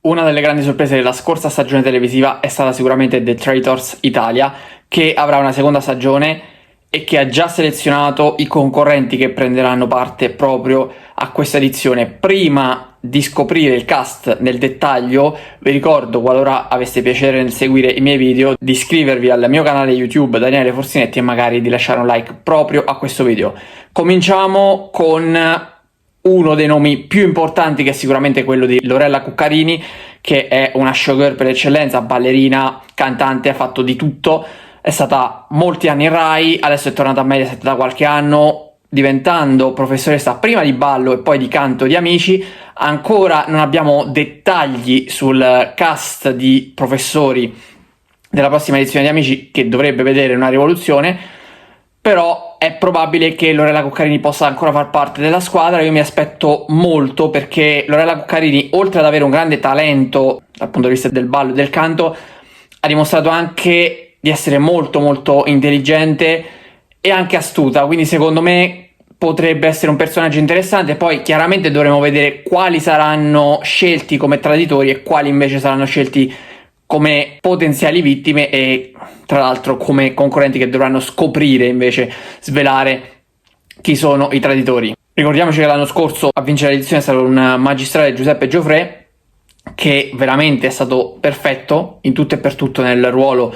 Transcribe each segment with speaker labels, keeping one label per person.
Speaker 1: Una delle grandi sorprese della scorsa stagione televisiva è stata sicuramente The Traitors Italia, che avrà una seconda stagione e che ha già selezionato i concorrenti che prenderanno parte proprio a questa edizione. Prima di scoprire il cast nel dettaglio, vi ricordo, qualora aveste piacere nel seguire i miei video, di iscrivervi al mio canale YouTube Daniele Forsinetti e magari di lasciare un like proprio a questo video. Cominciamo con uno dei nomi più importanti, che è sicuramente quello di Lorella Cuccarini, che è una showgirl per eccellenza, ballerina, cantante, ha fatto di tutto, è stata molti anni in Rai, adesso è tornata a Mediaset da qualche anno, diventando professoressa prima di ballo e poi di canto di Amici. Ancora non abbiamo dettagli sul cast di professori della prossima edizione di Amici, che dovrebbe vedere una rivoluzione, però è probabile che Lorella Cuccarini possa ancora far parte della squadra. Io mi aspetto molto, perché Lorella Cuccarini, oltre ad avere un grande talento dal punto di vista del ballo e del canto, ha dimostrato anche di essere molto molto intelligente e anche astuta, quindi secondo me potrebbe essere un personaggio interessante. Poi chiaramente dovremo vedere quali saranno scelti come traditori e quali invece saranno scelti come potenziali vittime, e tra l'altro come concorrenti che dovranno scoprire, invece svelare chi sono i traditori. Ricordiamoci che l'anno scorso a vincere l'edizione è stato un magistrale, Giuseppe Giuffre, che veramente è stato perfetto in tutto e per tutto nel ruolo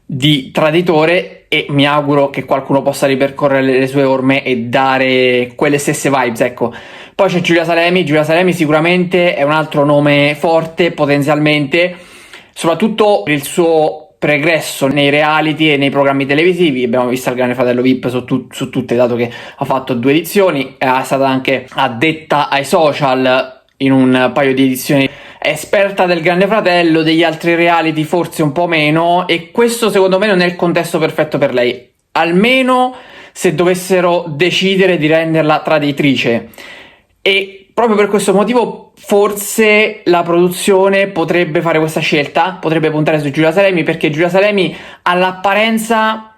Speaker 1: di traditore, e mi auguro che qualcuno possa ripercorrere le sue orme e dare quelle stesse vibes, ecco. Poi c'è Giulia Salemi sicuramente è un altro nome forte potenzialmente, soprattutto per il suo pregresso nei reality e nei programmi televisivi. Abbiamo visto il Grande Fratello VIP su tutte, dato che ha fatto 2 edizioni, è stata anche addetta ai social in un paio di edizioni, è esperta del Grande Fratello, degli altri reality forse un po' meno, e questo secondo me non è il contesto perfetto per lei, almeno se dovessero decidere di renderla traditrice. E proprio per questo motivo forse la produzione potrebbe fare questa scelta, potrebbe puntare su Giulia Salemi, perché Giulia Salemi all'apparenza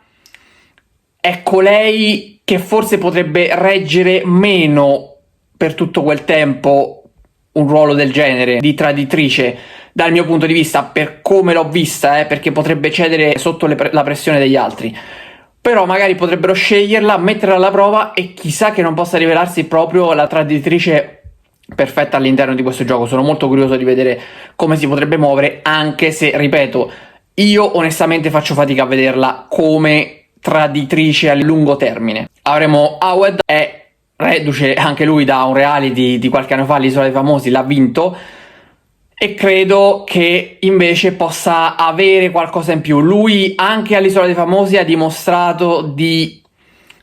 Speaker 1: è colei che forse potrebbe reggere meno per tutto quel tempo un ruolo del genere di traditrice, dal mio punto di vista, per come l'ho vista, perché potrebbe cedere sotto la pressione degli altri. Però magari potrebbero sceglierla, metterla alla prova, e chissà che non possa rivelarsi proprio la traditrice perfetta all'interno di questo gioco. Sono molto curioso di vedere come si potrebbe muovere, anche se, ripeto, io onestamente faccio fatica a vederla come traditrice a lungo termine. Avremo Awed, è reduce anche lui da un reality di qualche anno fa, l'Isola dei Famosi, l'ha vinto, e credo che invece possa avere qualcosa in più. Lui anche all'Isola dei Famosi ha dimostrato di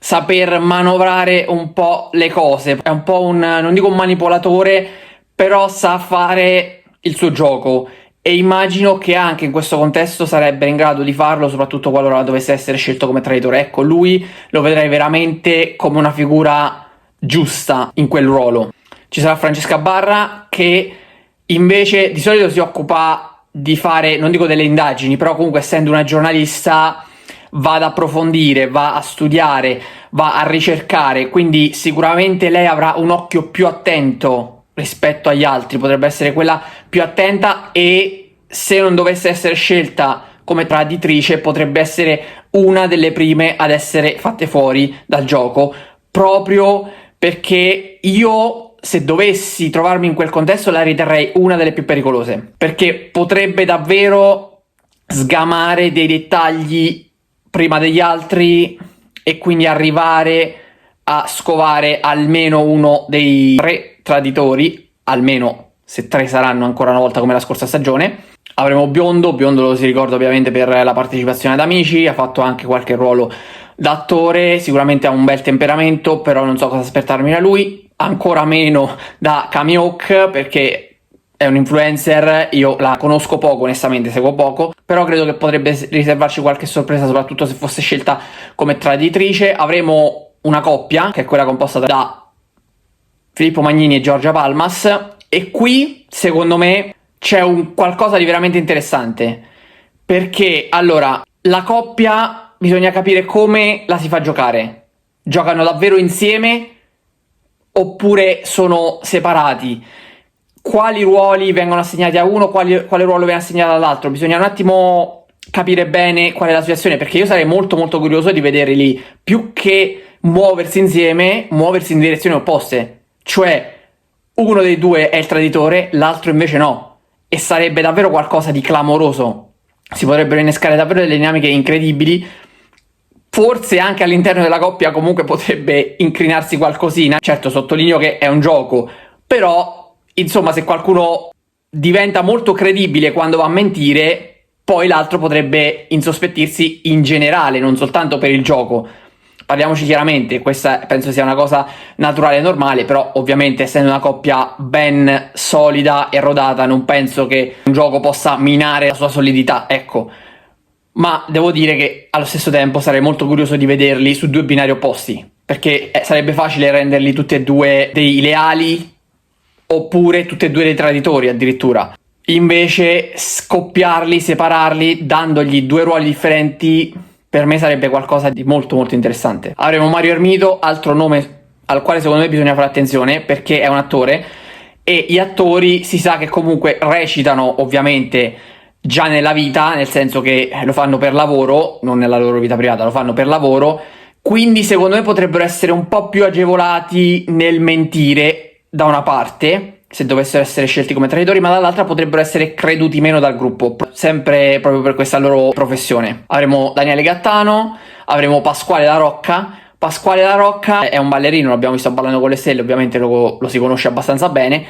Speaker 1: saper manovrare un po' le cose, è un po' non dico un manipolatore, però sa fare il suo gioco, e immagino che anche in questo contesto sarebbe in grado di farlo, soprattutto qualora dovesse essere scelto come traditore. Ecco, lui lo vedrei veramente come una figura giusta in quel ruolo. Ci sarà Francesca Barra, che invece di solito si occupa di fare, non dico delle indagini, però comunque essendo una giornalista va ad approfondire, va a studiare, va a ricercare, quindi sicuramente lei avrà un occhio più attento rispetto agli altri, potrebbe essere quella più attenta, e se non dovesse essere scelta come traditrice potrebbe essere una delle prime ad essere fatte fuori dal gioco, proprio perché io, se dovessi trovarmi in quel contesto, la riterrei una delle più pericolose, perché potrebbe davvero sgamare dei dettagli prima degli altri e quindi arrivare a scovare almeno uno dei 3 traditori, almeno se 3 saranno ancora una volta come la scorsa stagione. Avremo Biondo lo si ricorda ovviamente per la partecipazione ad Amici, ha fatto anche qualche ruolo da attore, sicuramente ha un bel temperamento, però non so cosa aspettarmi da lui, ancora meno da Cami Hawk, perché è un influencer, io la conosco poco, onestamente seguo poco, però credo che potrebbe riservarci qualche sorpresa, soprattutto se fosse scelta come traditrice. Avremo una coppia, che è quella composta da Filippo Magnini e Giorgia Palmas, e qui, secondo me, c'è un qualcosa di veramente interessante, perché, allora, la coppia bisogna capire come la si fa giocare. Giocano davvero insieme oppure sono separati? quali ruoli vengono assegnati a uno, quale ruolo viene assegnato all'altro. Bisogna un attimo capire bene qual è la situazione, perché io sarei molto molto curioso di vederli lì, più che muoversi insieme, muoversi in direzioni opposte, cioè uno dei due è il traditore, l'altro invece no, e sarebbe davvero qualcosa di clamoroso. Si potrebbero innescare davvero delle dinamiche incredibili. Forse anche all'interno della coppia comunque potrebbe incrinarsi qualcosina. Certo, sottolineo che è un gioco, però insomma, se qualcuno diventa molto credibile quando va a mentire, poi l'altro potrebbe insospettirsi in generale, non soltanto per il gioco. Parliamoci chiaramente, questa penso sia una cosa naturale e normale, però ovviamente essendo una coppia ben solida e rodata, non penso che un gioco possa minare la sua solidità, ecco. Ma devo dire che allo stesso tempo sarei molto curioso di vederli su due binari opposti, perché sarebbe facile renderli tutti e due dei leali, oppure tutti e due dei traditori addirittura. Invece scoppiarli, separarli, dandogli due ruoli differenti, per me sarebbe qualcosa di molto molto interessante. Avremo Mario Ermito, altro nome al quale secondo me bisogna fare attenzione, perché è un attore, e gli attori si sa che comunque recitano ovviamente già nella vita, nel senso che lo fanno per lavoro, non nella loro vita privata, lo fanno per lavoro, quindi secondo me potrebbero essere un po' più agevolati nel mentire da una parte, se dovessero essere scelti come traditori, ma dall'altra potrebbero essere creduti meno dal gruppo, sempre proprio per questa loro professione. Avremo Daniele Gattano, avremo Pasquale La Rocca. Pasquale La Rocca è un ballerino, l'abbiamo visto ballando con le stelle, ovviamente lo si conosce abbastanza bene,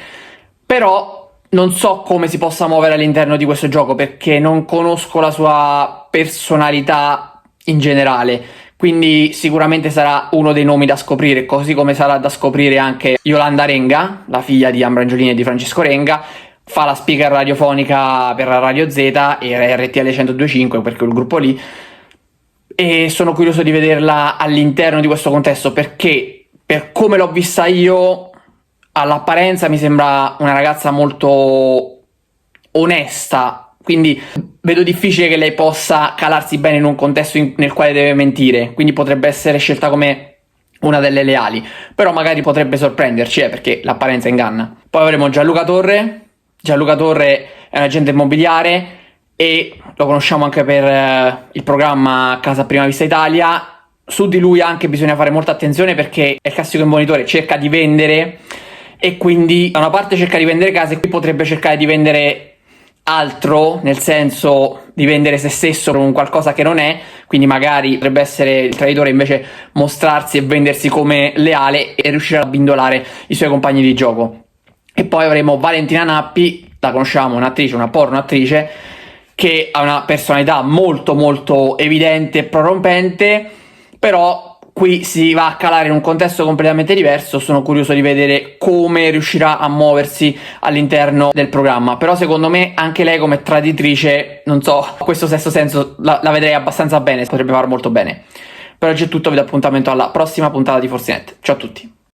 Speaker 1: però non so come si possa muovere all'interno di questo gioco, perché non conosco la sua personalità in generale, quindi sicuramente sarà uno dei nomi da scoprire, così come sarà da scoprire anche Yolanda Renga, la figlia di Ambra Angiolini e di Francesco Renga. Fa la speaker radiofonica per Radio Z e RTL 102.5, perché è il gruppo lì, e sono curioso di vederla all'interno di questo contesto, perché per come l'ho vista io, all'apparenza mi sembra una ragazza molto onesta, quindi vedo difficile che lei possa calarsi bene in un contesto nel quale deve mentire, quindi potrebbe essere scelta come una delle leali, però magari potrebbe sorprenderci, perché l'apparenza inganna. Poi avremo Gianluca Torre. Gianluca Torre è un agente immobiliare e lo conosciamo anche per il programma Casa a Prima Vista Italia. Su di lui anche bisogna fare molta attenzione, perché è il classico imbonitore, cerca di vendere, e quindi da una parte cerca di vendere case, qui potrebbe cercare di vendere altro, nel senso di vendere se stesso con qualcosa che non è, quindi magari potrebbe essere il traditore invece mostrarsi e vendersi come leale e riuscire a abbindolare i suoi compagni di gioco. E poi avremo Valentina Nappi, la conosciamo, un'attrice, una porno attrice, che ha una personalità molto molto evidente e prorompente, però qui si va a calare in un contesto completamente diverso. Sono curioso di vedere come riuscirà a muoversi all'interno del programma, però secondo me anche lei come traditrice, non so, questo sesto senso la vedrei abbastanza bene, potrebbe far molto bene. Per oggi è tutto, vi do appuntamento alla prossima puntata di Forzinet. Ciao a tutti.